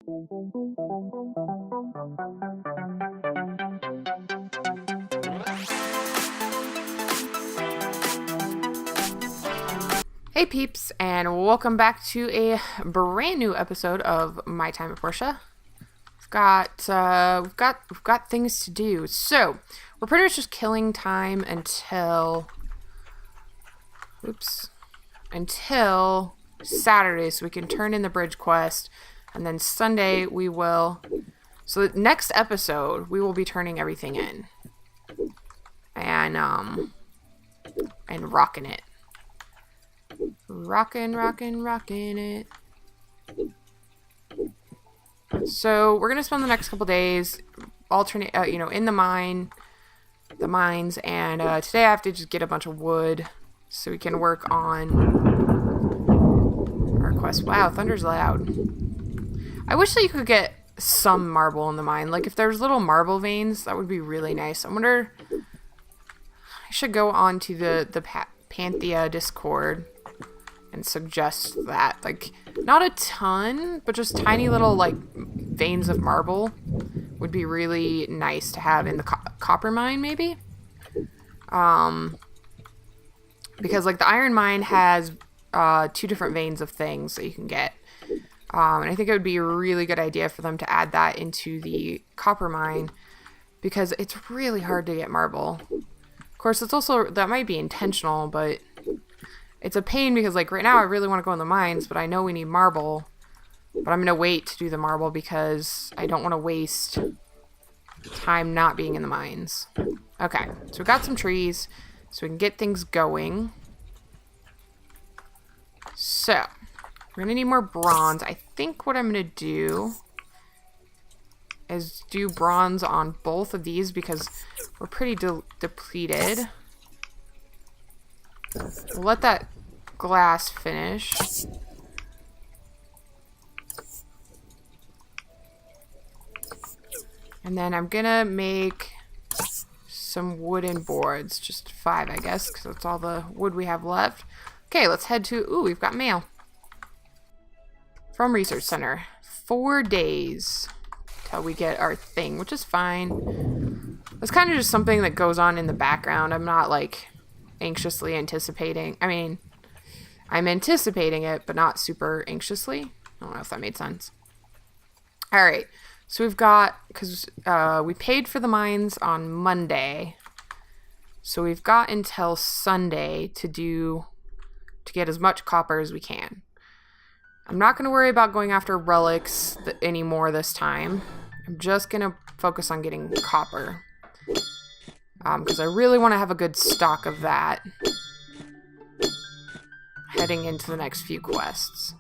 Hey peeps, and welcome back to a brand new episode of My Time at Portia. We've got things to do. So we're pretty much just killing time until Saturday, so we can turn in the bridge quest, and then Sunday we will. So the next episode we will be turning everything in, and rocking it. Rockin' it. So we're gonna spend the next couple days alternate, in the mines. And today I have to just get a bunch of wood so we can work on our quest. Wow, thunder's loud. I wish that you could get some marble in the mine. Like if there's little marble veins, that would be really nice. I wonder. I should go on to the Panthea Discord and suggest that, like, not a ton, but just tiny little, like, veins of marble would be really nice to have in the copper mine, maybe. Because, like, the iron mine has 2 different veins of things that you can get. And I think it would be a really good idea for them to add that into the copper mine, because it's really hard to get marble. Of course, it's also, that might be intentional, but it's a pain because, like, right now I really want to go in the mines, but I know we need marble. But I'm going to wait to do the marble because I don't want to waste time not being in the mines. Okay, so we got some trees so we can get things going. So, we're going to need more bronze. I think what I'm going to do is do bronze on both of these because we're pretty depleted. We'll let that glass finish. And then I'm gonna make some wooden boards. Just 5, I guess, because that's all the wood we have left. Okay, let's head to... Ooh, we've got mail. From Research Center. 4 days till we get our thing, which is fine. It's kind of just something that goes on in the background. I'm not, like, anxiously anticipating. I mean, I'm anticipating it, but not super anxiously. I don't know if that made sense. Alright, so we've got, because we paid for the mines on Monday, so we've got until Sunday to get as much copper as we can. I'm not going to worry about going after relics anymore this time. I'm just going to focus on getting copper. Because I really want to have a good stock of that heading into the next few quests.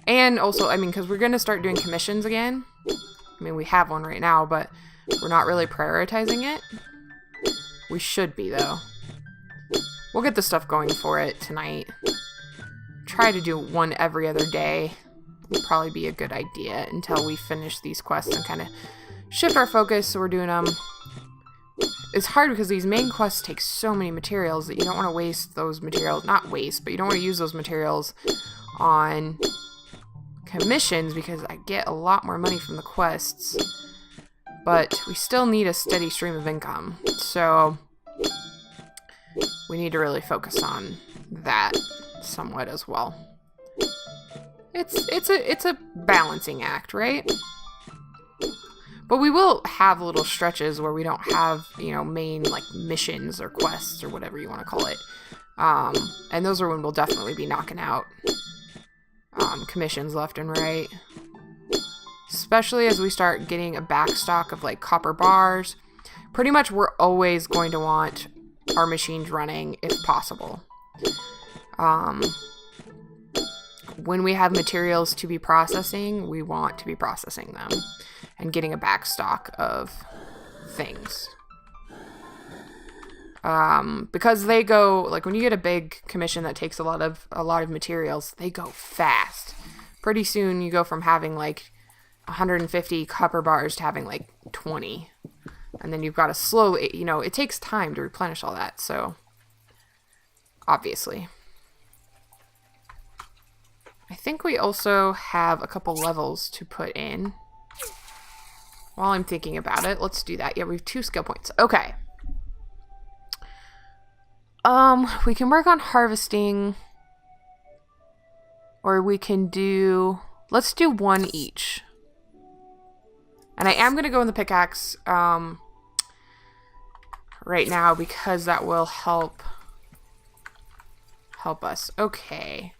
And also, I mean, because we're going to start doing commissions again. I mean, we have one right now, but we're not really prioritizing it. We should be, though. We'll get the stuff going for it tonight. Try to do one every other day. Would probably be a good idea until we finish these quests and kind of shift our focus so we're doing them. It's hard because these main quests take so many materials that you don't want to waste those materials. Not waste, but you don't want to use those materials on commissions because I get a lot more money from the quests. But we still need a steady stream of income. So we need to really focus on that somewhat as well. It's a balancing act, right? But we will have little stretches where we don't have, main, like, missions or quests or whatever you want to call it. And those are when we'll definitely be knocking out commissions left and right. Especially as we start getting a backstock of, like, copper bars. Pretty much we're always going to want our machines running if possible. When we have materials to be processing, we want to be processing them and getting a backstock of things. Because they go, like, when you get a big commission that takes a lot of materials, they go fast. Pretty soon you go from having like 150 copper bars to having like 20. And then you've got to slowly, it takes time to replenish all that. So, obviously. I think we also have a couple levels to put in. While I'm thinking about it, let's do that. Yeah, we have 2 skill points. Okay. We can work on harvesting. Or we can do... Let's do 1 each. And I am going to go in the pickaxe right now because that will help us. Okay.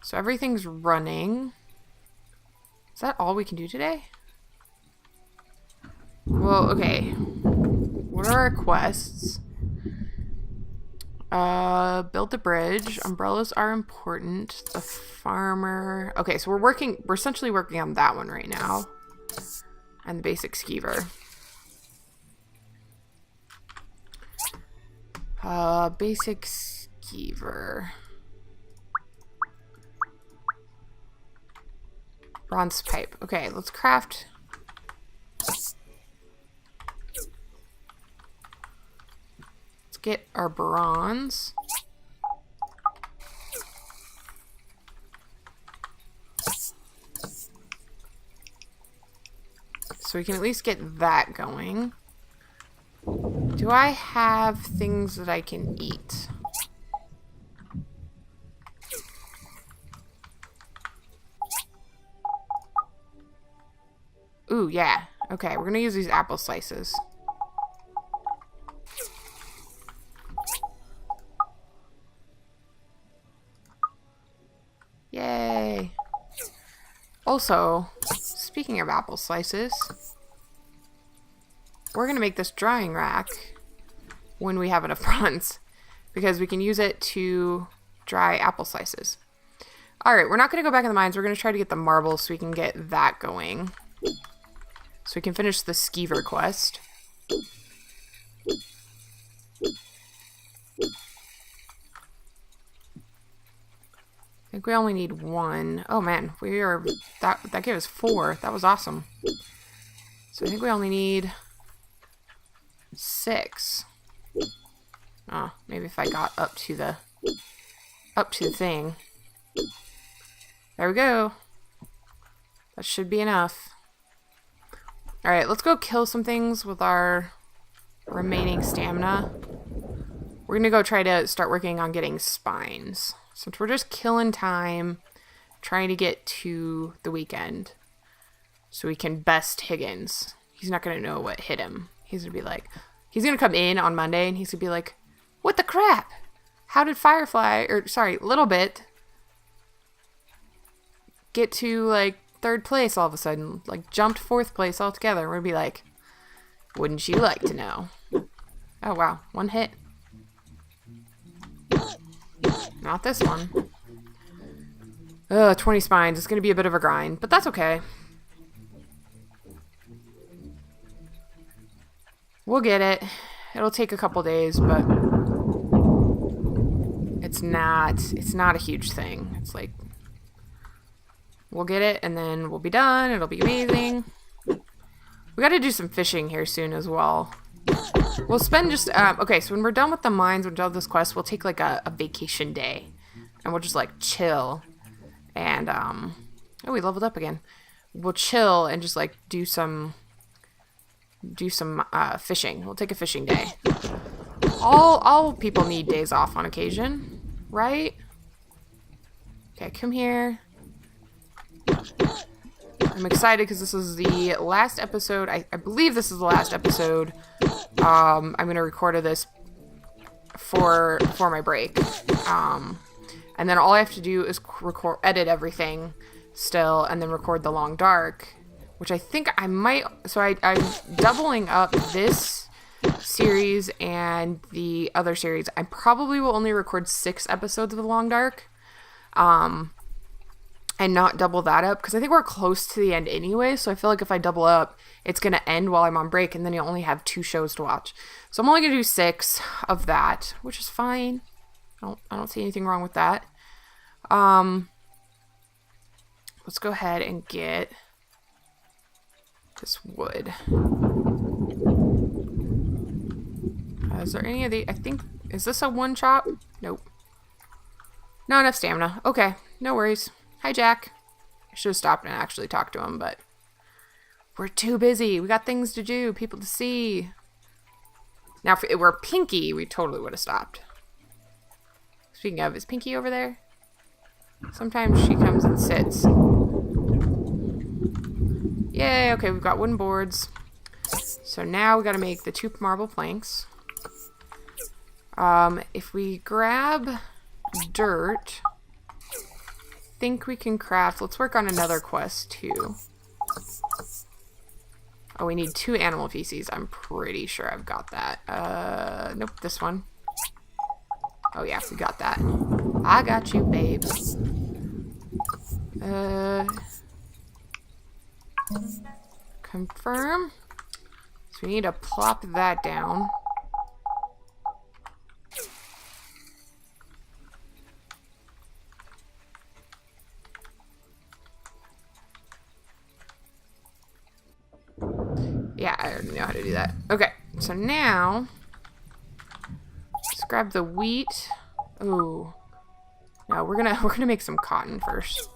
So everything's running. Is that all we can do today? Well, okay. What are our quests? Build the bridge. Umbrellas are important. The farmer. Okay, so we're essentially working on that one right now. And the basic skeever. Basic skeever. Bronze pipe. Okay, let's craft. Let's get our bronze. So we can at least get that going. Do I have things that I can eat? Ooh, yeah. Okay, we're gonna use these apple slices. Yay. Also, speaking of apple slices, we're gonna make this drying rack when we have enough bronze, because we can use it to dry apple slices. Alright, we're not gonna go back in the mines. We're gonna try to get the marbles so we can get that going. So we can finish the skeever quest. I think we only need 1. Oh man, that gave us 4. That was awesome. So I think we only need 6. Oh, maybe if I got up to the thing. There we go. That should be enough. Alright, let's go kill some things with our remaining stamina. We're gonna go try to start working on getting spines. Since we're just killing time, trying to get to the weekend. So we can best Higgins. He's not gonna know what hit him. He's gonna come in on Monday and he's gonna be like, what the crap? How did Little Bit get to, like, 3rd place all of a sudden? Like, jumped 4th place altogether. We're gonna be like, wouldn't you like to know? Oh, wow. 1 hit. Not this one. Ugh, 20 spines. It's gonna be a bit of a grind, but that's okay. We'll get it. It'll take a couple days, but it's not a huge thing. It's like, we'll get it and then we'll be done. It'll be amazing. We gotta do some fishing here soon as well. We'll spend just, okay, so when we're done with the mines, when we're done with this quest, we'll take like a vacation day. And we'll just like chill. And, oh, we leveled up again. We'll chill and just like do some fishing. We'll take a fishing day. All people need days off on occasion, right? Okay, come here. I'm excited because this is the last episode. I believe this is the last episode. I'm going to record this for my break. And then all I have to do is edit everything still and then record the Long Dark, which I think I might... So I'm doubling up this series and the other series. I probably will only record 6 episodes of the Long Dark. And not double that up, because I think we're close to the end anyway, so I feel like if I double up, it's going to end while I'm on break, and then you'll only have 2 shows to watch. So I'm only going to do 6 of that, which is fine. I don't see anything wrong with that. Let's go ahead and get this wood. Is there any of the... I think... Is this a one chop? Nope. Not enough stamina. Okay, no worries. Hi, Jack. I should have stopped and actually talked to him, but we're too busy. We got things to do, people to see. Now, if it were Pinky, we totally would have stopped. Speaking of, is Pinky over there? Sometimes she comes and sits. Yay, okay, we've got wooden boards. So now we gotta make the 2 marble planks. If we grab dirt, I think we can craft. Let's work on another quest too. Oh, we need 2 animal feces. I'm pretty sure I've got that. Nope, this one. Oh yeah, we got that. I got you, babes. Confirm. So we need to plop that down. Yeah, I already know how to do that. Okay, so now let's grab the wheat. Ooh. No, we're gonna make some cotton first.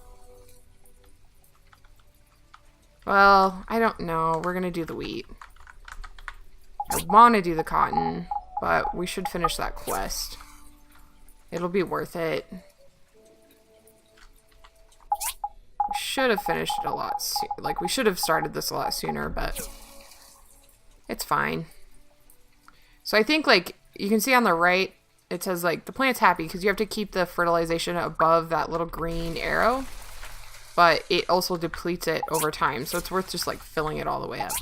Well, I don't know. We're gonna do the wheat. I want to do the cotton, but we should finish that quest. It'll be worth it. We should have finished it a lot sooner. Like, we should have started this a lot sooner, but it's fine. So I think, like, you can see on the right, it says, like, the plant's happy because you have to keep the fertilization above that little green arrow. But it also depletes it over time, so it's worth just, like, filling it all the way up.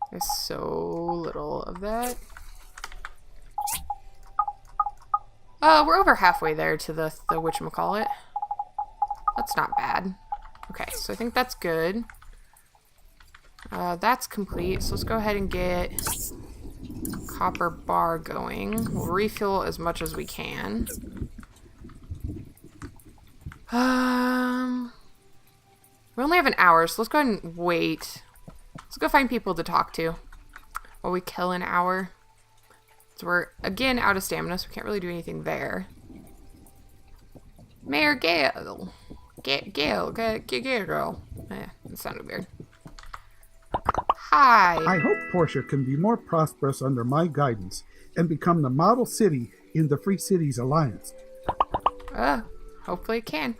There's so little of that. We're over halfway there to the whatchamacallit. That's not bad. Okay, so I think that's good. That's complete, so let's go ahead and get copper bar going. We'll refill as much as we can. We only have an hour, so let's go ahead and wait. Let's go find people to talk to while we kill an hour. So we're, again, out of stamina, so we can't really do anything there. Mayor Gale. Gale. That sounded weird. Hi. I hope Portia can be more prosperous under my guidance and become the model city in the Free Cities Alliance. Hopefully it can.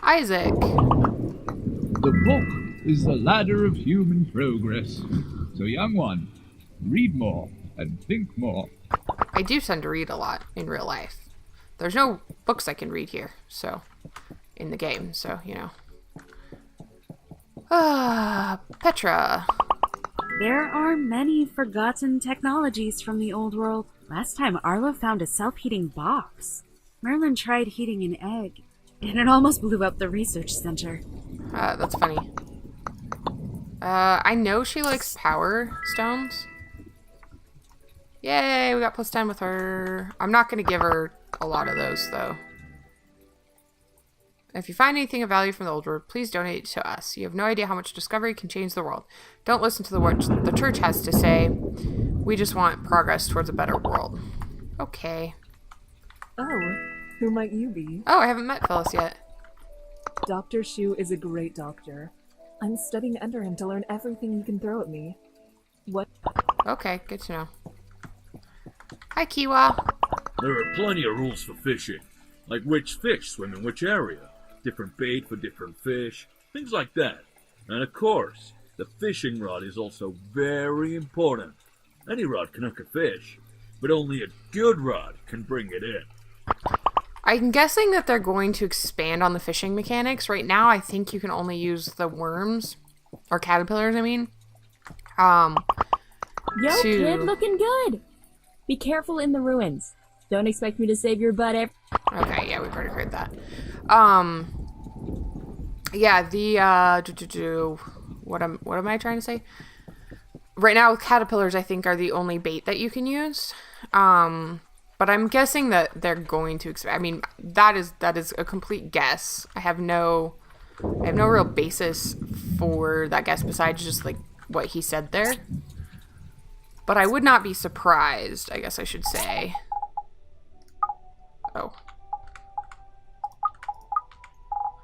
Isaac. The book is the ladder of human progress. So, young one, read more and think more. I do tend to read a lot in real life. There's no books I can read here, so, in the game, so, you know. Petra. There are many forgotten technologies from the old world. Last time, Arlo found a self-heating box. Merlin tried heating an egg, and it almost blew up the research center. That's funny. I know she likes power stones. Yay, we got plus 10 with her. I'm not going to give her a lot of those, though. If you find anything of value from the old world, please donate it to us. You have no idea how much discovery can change the world. Don't listen to what the church has to say. We just want progress towards a better world. Okay. Oh, who might you be? Oh, I haven't met Phyllis yet. Dr. Shu is a great doctor. I'm studying under him to learn everything he can throw at me. What? Okay, good to know. Hi, Kiwa. There are plenty of rules for fishing, like which fish swim in which area, different bait for different fish, things like that. And of course, the fishing rod is also very important. Any rod can hook a fish, but only a good rod can bring it in. I'm guessing that they're going to expand on the fishing mechanics. Right now, I think you can only use the worms, or caterpillars, I mean. Yo, kid, looking good. Be careful in the ruins. Don't expect me to save your butt Okay, yeah, we've already heard that. Yeah, the, what am I trying to say? Right now, caterpillars, I think, are the only bait that you can use. But I'm guessing that they're going to expand. I mean, that is a complete guess. I have no I have no real basis for that guess besides just like what he said there. But I would not be surprised, I guess I should say. Oh.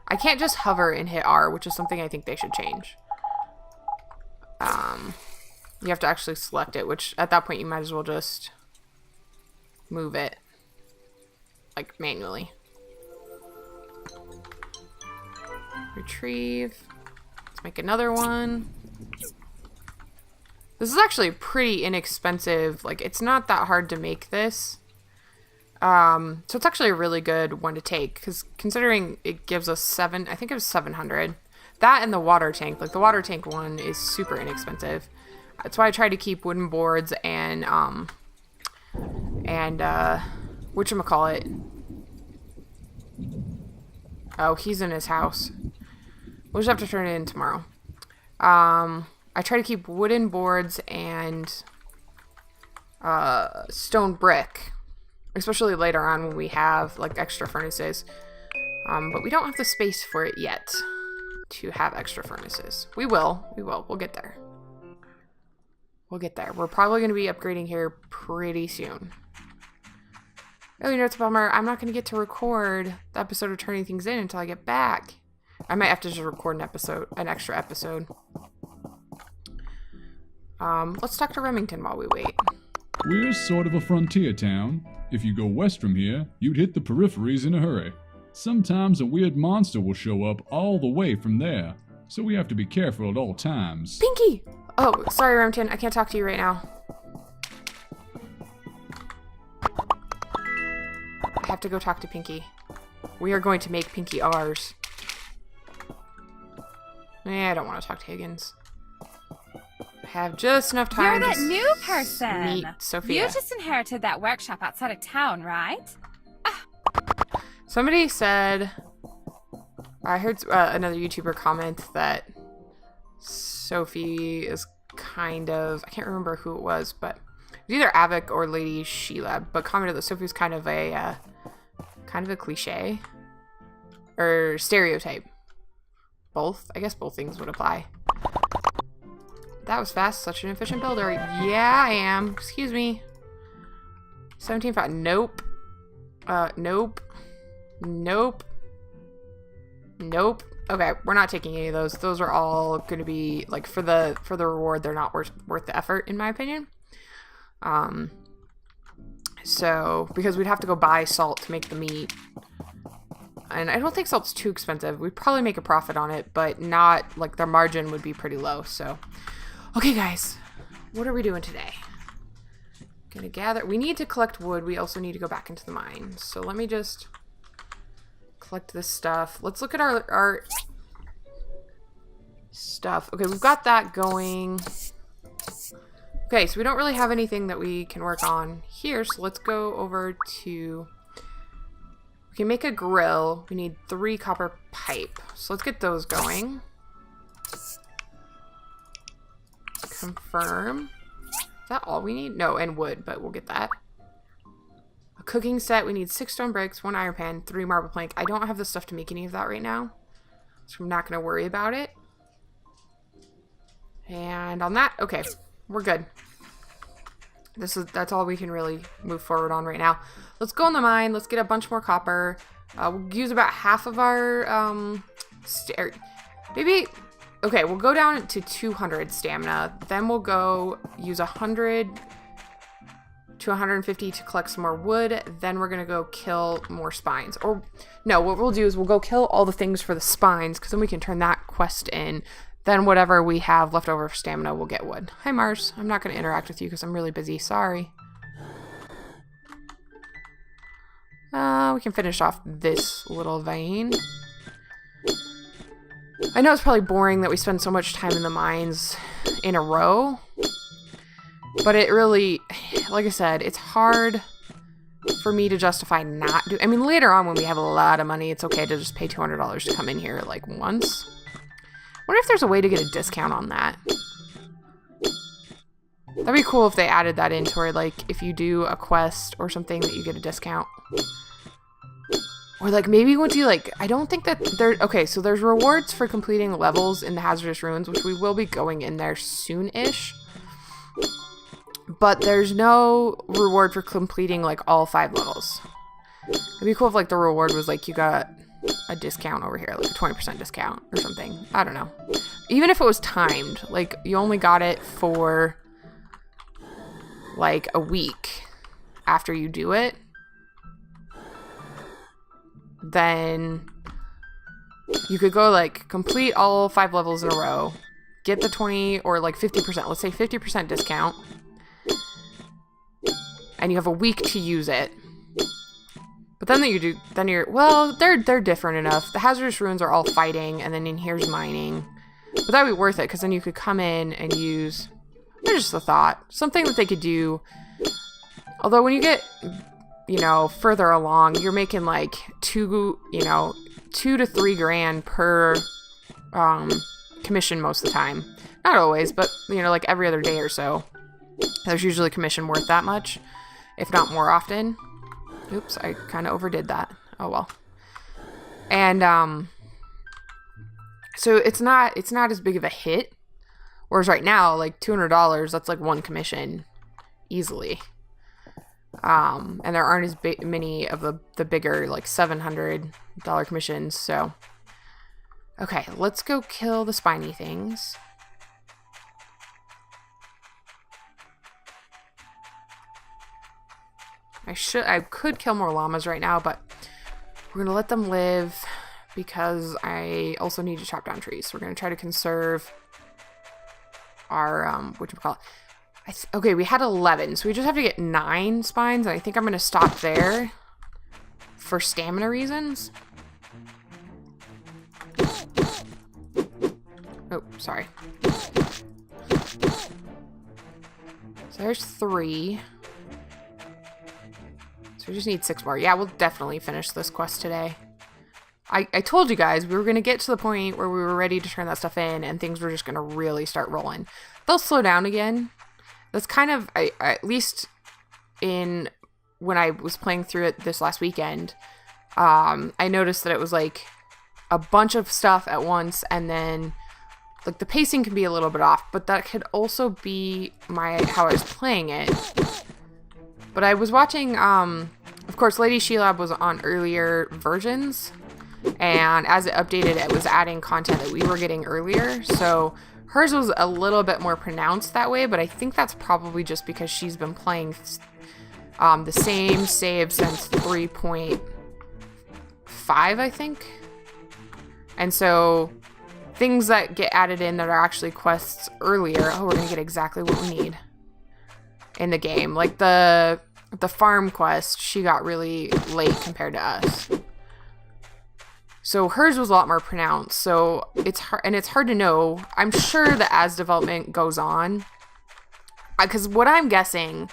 I can't just hover and hit R, which is something I think they should change. You have to actually select it, which at that point you might as well just move it, like, manually. Retrieve. Let's make another one. This is actually pretty inexpensive. Like, it's not that hard to make this. So it's actually a really good one to take, because considering it gives us I think it was 700. That and the water tank. Like, the water tank one is super inexpensive. That's why I try to keep wooden boards and whatchamacallit. Oh, he's in his house. We'll just have to turn it in tomorrow. I try to keep wooden boards and stone brick, especially later on when we have like extra furnaces. But we don't have the space for it yet to have extra furnaces. We will. We'll get there. We'll get there. We're probably going to be upgrading here pretty soon. Oh, you know, it's a bummer. I'm not going to get to record the episode of Turning Things In until I get back. I might have to just record an extra episode. Let's talk to Remington while we wait. We're sort of a frontier town. If you go west from here, you'd hit the peripheries in a hurry. Sometimes a weird monster will show up all the way from there, so we have to be careful at all times. Pinky! Oh, sorry, Remington. I can't talk to you right now. I have to go talk to Pinky. We are going to make Pinky ours. I don't want to talk to Higgins. I have just enough time You're to that new person. meet Sophia. You just inherited that workshop outside of town, right? Somebody said, I heard another YouTuber comment that Sophie is kind of, I can't remember who it was, but it was either Avik or Lady Sheila, but commented that Sophie's kind of a cliche or stereotype. Both, I guess both things would apply. That was fast, such an efficient builder. Yeah, I am. Excuse me. 17.5. Nope. Nope. Nope. Nope. Okay, we're not taking any of those. Those are all going to be, like, for the reward, they're not worth the effort, in my opinion. So, because we'd have to go buy salt to make the meat. And I don't think salt's too expensive. We'd probably make a profit on it, but not, like, their margin would be pretty low, so. Okay, guys. What are we doing today? Gonna gather. We need to collect wood. We also need to go back into the mine. So let me just collect this stuff. Let's look at our stuff. Okay, we've got that going. Okay, so we don't really have anything that we can work on here, so let's go over to... We can make a grill. We need 3 copper pipe. So let's get those going. Confirm. Is that all we need? No, and wood, but we'll get that. A cooking set. We need 6 stone bricks, 1 iron pan, 3 marble plank. I don't have the stuff to make any of that right now, so I'm not going to worry about it. And on that, okay, we're good. That's all we can really move forward on right now. Let's go in the mine. Let's get a bunch more copper. We'll use about half of our maybe. Okay, we'll go down to 200 stamina. Then we'll go use 100 to 150 to collect some more wood. Then we're gonna go kill more spines. Or no, what we'll do is we'll go kill all the things for the spines, because then we can turn that quest in. Then whatever we have left over for stamina, we'll get wood. Hi, Mars. I'm not going to interact with you because I'm really busy. Sorry. We can finish off this little vein. I know it's probably boring that we spend so much time in the mines in a row. But it really, like I said, it's hard for me to justify not doing... I mean, later on when we have a lot of money, it's okay to just pay $200 to come in here, like, once. I wonder if there's a way to get a discount on that. That'd be cool if they added that into where, like, if you do a quest or something that you get a discount. Or like maybe once you like, I don't think that there, okay, so there's rewards for completing levels in the hazardous ruins, which we will be going in there soon-ish. But there's no reward for completing like all 5 levels. It'd be cool if like the reward was like you got a discount over here, like a 20% discount or something. I don't know. Even if it was timed, like you only got it for like a week after you do it, then you could go like complete all 5 levels in a row, get the 20 or like 50%, let's say 50% discount, and you have a week to use it. But then well, they're different enough. The hazardous ruins are all fighting, and then in here's mining. But that would be worth it, because then you could come in and use, there's just a thought, something that they could do. Although when you get, further along, you're making like 2 to 3 grand per commission most of the time. Not always, but like every other day or so. There's usually a commission worth that much, if not more often. Oops, I kind of overdid that. Oh well. And so it's not as big of a hit. Whereas right now, like $200, that's like 1 commission easily. And there aren't as many of the bigger like $700 commissions. So okay, let's go kill the spiny things. I could kill more llamas right now, but we're gonna let them live because I also need to chop down trees. So we're gonna try to conserve our whatchamacallit. Okay, we had 11, so we just have to get 9 spines, and I think I'm gonna stop there for stamina reasons. Oh, sorry. So there's 3. We just need 6 more. Yeah, we'll definitely finish this quest today. I told you guys we were going to get to the point where we were ready to turn that stuff in and things were just going to really start rolling. They'll slow down again. That's kind of, at least when I was playing through it this last weekend, I noticed that it was like a bunch of stuff at once, and then like the pacing can be a little bit off, but that could also be how I was playing it. But I was watching, of course, Lady Sheilab was on earlier versions, and as it updated, it was adding content that we were getting earlier, so hers was a little bit more pronounced that way, but I think that's probably just because she's been playing the same save since 3.5, I think. And so things that get added in that are actually quests earlier, we're going to get exactly what we need in the game. Like the farm quest, she got really late compared to us. So hers was a lot more pronounced. So it's hard to know. I'm sure that as development goes on, because what I'm guessing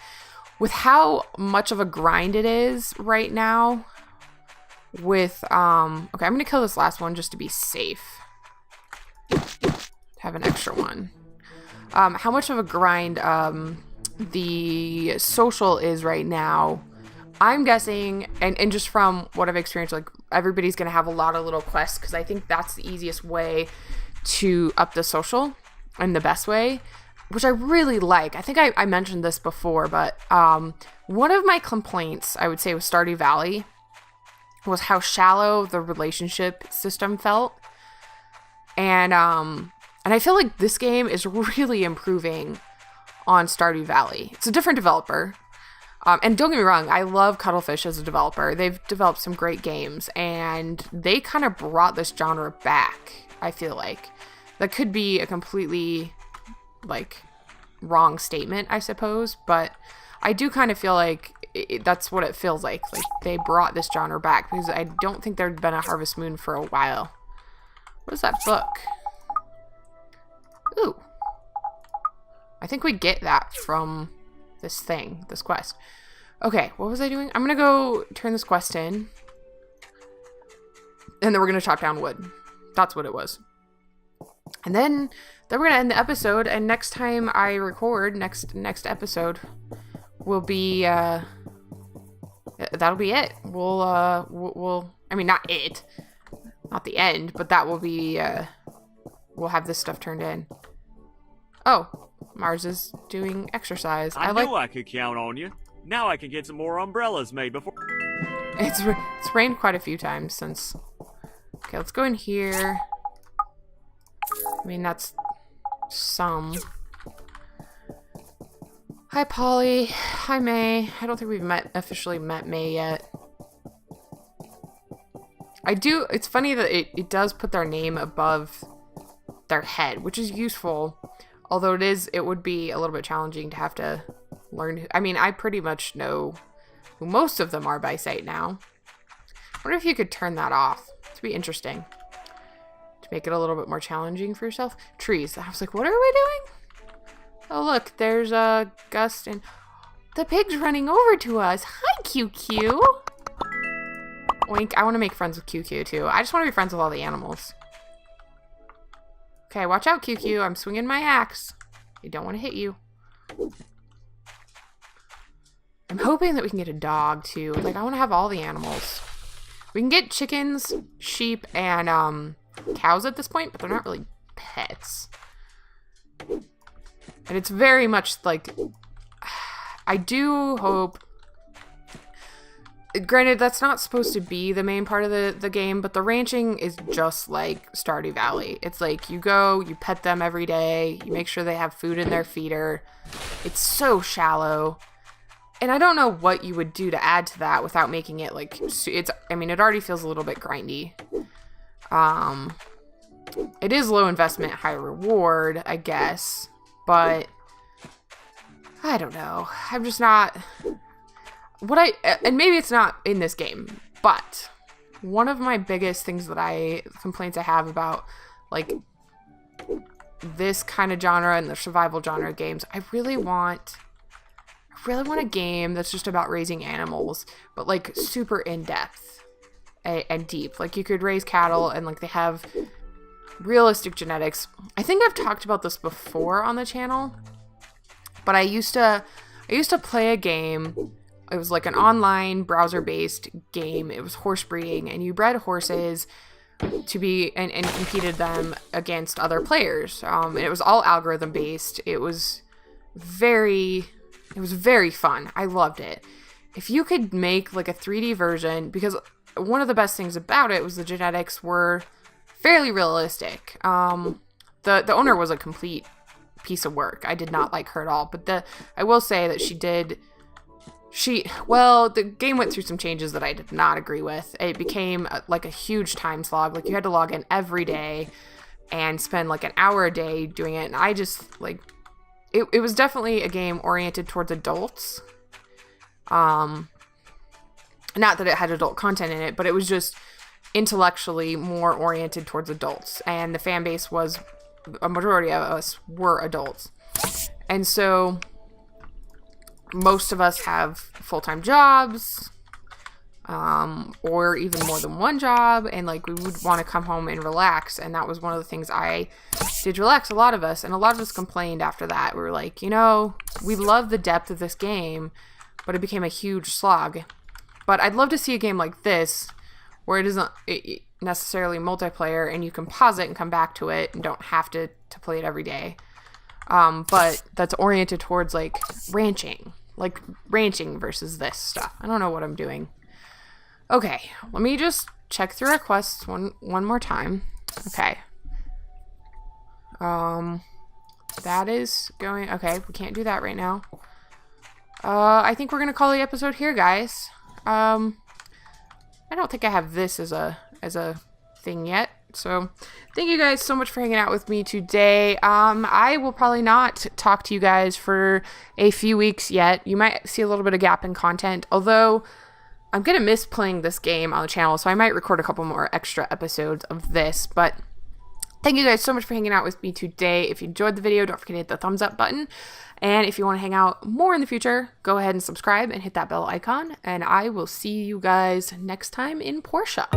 with how much of a grind it is right now with okay, I'm going to kill this last one just to be safe. Have an extra one. How much of a grind the social is right now, I'm guessing, and just from what I've experienced, like everybody's gonna have a lot of little quests, because I think that's the easiest way to up the social and the best way, which I really like. I think I mentioned this before, but one of my complaints, I would say, with Stardew Valley was how shallow the relationship system felt, and I feel like this game is really improving on Stardew Valley. It's a different developer. And don't get me wrong, I love Cuttlefish as a developer. They've developed some great games, and they kind of brought this genre back, I feel like. That could be a completely, like, wrong statement, I suppose, but I do kind of feel like that's what it feels like. Like, they brought this genre back, because I don't think there'd been a Harvest Moon for a while. What is that book? Ooh. I think we get that from this quest. Okay, what was I doing? I'm gonna go turn this quest in, and then we're gonna chop down wood. That's what it was. And then we're gonna end the episode, and next time I record, next episode will be that'll be it. We'll I mean, not it, not the end, but that will be, we'll have this stuff turned in. Oh, Mars is doing exercise. I knew I could count on you. Now I can get some more umbrellas made before... It's rained quite a few times since... Okay, let's go in here. I mean, that's some. Hi, Polly. Hi, May. I don't think we've officially met May yet. It's funny that it does put their name above their head, which is useful. Although it would be a little bit challenging to have to learn. I mean, I pretty much know who most of them are by sight now. I wonder if you could turn that off. It'd be interesting to make it a little bit more challenging for yourself. Trees. I was like, what are we doing? Oh, look, there's a gust and the pig's running over to us. Hi, QQ. Oink. I want to make friends with QQ too. I just want to be friends with all the animals. Okay, watch out, QQ. I'm swinging my axe. I don't want to hit you. I'm hoping that we can get a dog too. Like, I want to have all the animals. We can get chickens, sheep, and cows at this point, but they're not really pets. And it's very much like, I do hope, granted, that's not supposed to be the main part of the game, but the ranching is just like Stardew Valley. It's like you go, you pet them every day, you make sure they have food in their feeder. It's so shallow. And I don't know what you would do to add to that without making it like, I mean, it already feels a little bit grindy. It is low investment, high reward, I guess, but I don't know. I'm just not, and maybe it's not in this game, but one of my biggest things complaints I have about like this kind of genre and the survival genre games, I really want a game that's just about raising animals, but like super in-depth and deep. Like you could raise cattle and like they have realistic genetics. I think I've talked about this before on the channel, but I used to play a game. It was like an online browser-based game. It was horse breeding, and you bred horses to be and competed them against other players. And it was all algorithm-based. It was very fun. I loved it. If you could make like a 3D version, because one of the best things about it was the genetics were fairly realistic. The owner was a complete piece of work. I did not like her at all, but I will say that the game went through some changes that I did not agree with. It became like a huge time slog. Like you had to log in every day and spend like an hour a day doing it. And I just like, it was definitely a game oriented towards adults. Not that it had adult content in it, but it was just intellectually more oriented towards adults. And the fan base was, a majority of us were adults. And so most of us have full-time jobs, or even more than one job, and like we would want to come home and relax, and that was one of the things I did relax, a lot of us, and a lot of us complained after that. We were like, we love the depth of this game, but it became a huge slog. But I'd love to see a game like this, where it isn't necessarily multiplayer, and you can pause it and come back to it, and don't have to play it every day. But that's oriented towards like ranching versus this stuff. I don't know what I'm doing. Okay, let me just check through our quests one more time. Okay. That is going, okay, we can't do that right now. I think we're gonna call the episode here, guys. I don't think I have this as a thing yet. So thank you guys so much for hanging out with me today. I will probably not talk to you guys for a few weeks yet. You might see a little bit of gap in content, although I'm going to miss playing this game on the channel, so I might record a couple more extra episodes of this. But thank you guys so much for hanging out with me today. If you enjoyed the video, don't forget to hit the thumbs up button. And if you want to hang out more in the future, go ahead and subscribe and hit that bell icon. And I will see you guys next time in Portia.